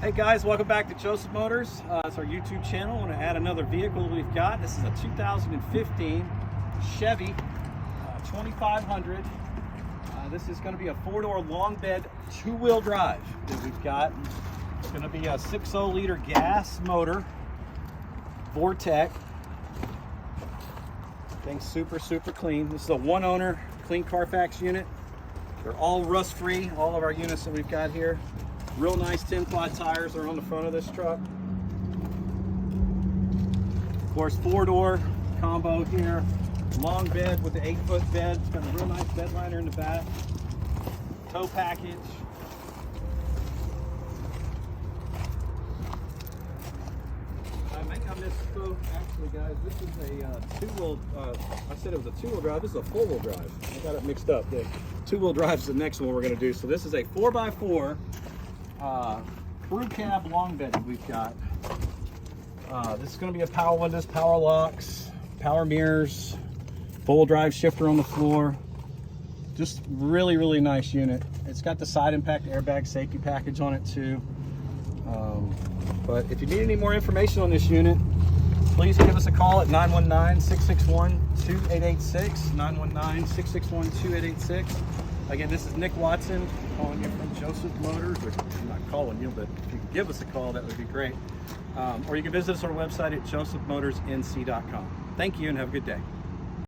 Hey guys, welcome back to Joseph Motors. It's our YouTube channel. I want to add another vehicle we've got. This is a 2015 Chevy 2500. This is going to be a four-door long bed, two-wheel drive that we've got. It's going to be a 6.0-liter gas motor, Vortec. Thing's super clean. This is a one-owner, clean Carfax unit. They're all rust-free, all of our units that we've got here. Real nice 10-quad tires are on the front of this truck. Of course, four-door combo here. Long bed with the 8-foot bed. It's got a real nice bed liner in the back. Tow package. I think I misspoke. Actually, guys, this is a two-wheel. I said it was a two-wheel drive. This is a four-wheel drive. I got it mixed up. The two-wheel drive is the next one we're going to do. So this is a 4x4. Crew cab long bed that we've got. This is going to be a power windows, power locks, power mirrors, full drive shifter on the floor. Just really nice unit. It's got the side impact airbag safety package on it too. But if you need any more information on this unit, please give us a call at 919-661-2886, 919-661-2886. Again, this is Nick Watson calling you from Joseph Motors. I'm not calling you, but if you can give us a call, that would be great. Or you can visit us on our website at josephmotorsnc.com. Thank you and have a good day.